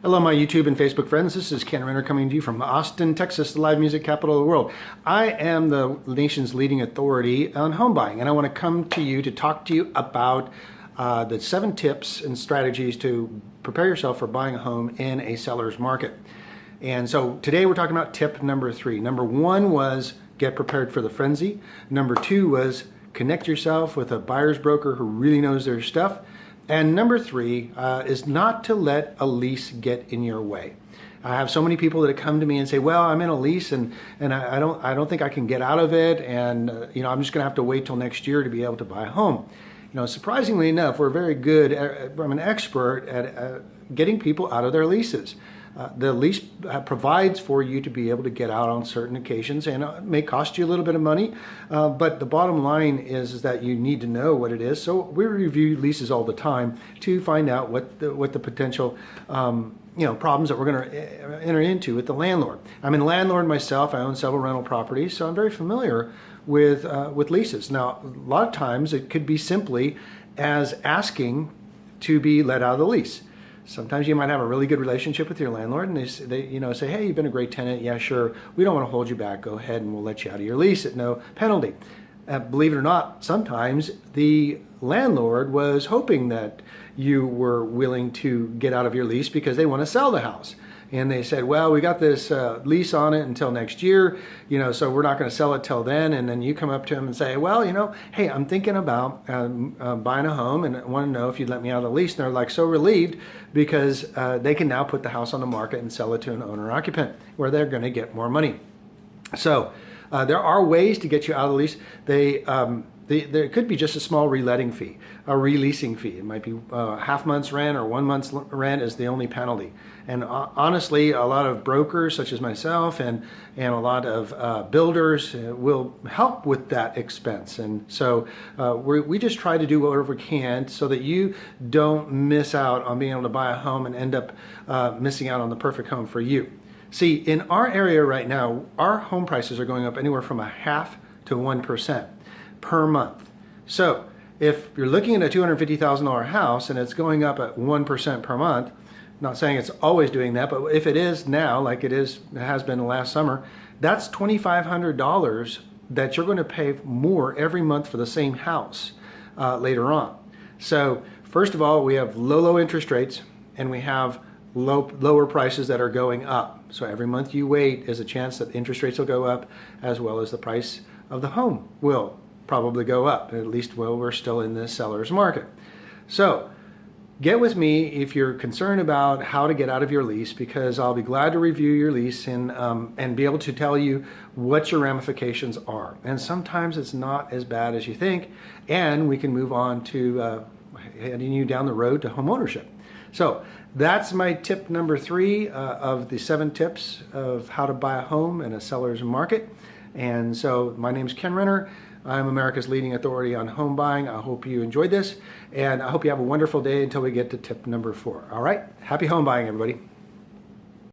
Hello, my YouTube and Facebook friends. This is Ken Renner coming to you from Austin, Texas, the live music capital of the world. I am the nation's leading authority on home buying, and I want to come to you to talk to you about the 7 tips and strategies to prepare yourself for buying a home in a seller's market. And so today we're talking about tip number 3. Number 1 was get prepared for the frenzy. Number 2 was connect yourself with a buyer's broker who really knows their stuff. And number 3 is not to let a lease get in your way. I have so many people that come to me and say, well, I'm in a lease and I don't think I can get out of it, and I'm just gonna have to wait till next year to be able to buy a home. Surprisingly enough, we're very good, I'm an expert at getting people out of their leases. The lease provides for you to be able to get out on certain occasions, and it may cost you a little bit of money, but the bottom line is that you need to know what it is. So we review leases all the time to find out what the potential problems that we're going to enter into with the landlord. I'm a landlord myself. I own several rental properties, so I'm very familiar with leases. Now, a lot of times it could be simply as asking to be let out of the lease. Sometimes you might have a really good relationship with your landlord, and they say, hey, you've been a great tenant. Yeah, sure. We don't want to hold you back. Go ahead and we'll let you out of your lease at no penalty. Believe it or not, sometimes the landlord was hoping that you were willing to get out of your lease because they want to sell the house. And they said, well, we got this lease on it until next year, so we're not going to sell it till then. And then you come up to them and say, well, hey, I'm thinking about buying a home and I want to know if you'd let me out of the lease. And they're like so relieved because they can now put the house on the market and sell it to an owner-occupant where they're going to get more money. So there are ways to get you out of the lease. There could be just a small reletting fee, a releasing fee. It might be half month's rent or 1 month's rent is the only penalty. And honestly, a lot of brokers such as myself and a lot of builders will help with that expense. And so we just try to do whatever we can so that you don't miss out on being able to buy a home and end up missing out on the perfect home for you. See, in our area right now, our home prices are going up anywhere from 0.5% to 1% per month. So if you're looking at a $250,000 house and it's going up at 1% per month, not saying it's always doing that, but if it is now, like it has been last summer, that's $2,500 that you're going to pay more every month for the same house later on. So first of all, we have low interest rates, and we have lower prices that are going up. So every month you wait is a chance that interest rates will go up, as well as the price of the home will probably go up, at least while we're still in the seller's market. So get with me if you're concerned about how to get out of your lease, because I'll be glad to review your lease and be able to tell you what your ramifications are. And sometimes it's not as bad as you think, and we can move on to heading you down the road to home ownership. So that's my tip number 3 of the 7 tips of how to buy a home in a seller's market. And so my name is Ken Renner. I'm America's leading authority on home buying. I hope you enjoyed this, and I hope you have a wonderful day until we get to tip number 4. All right? Happy home buying, everybody.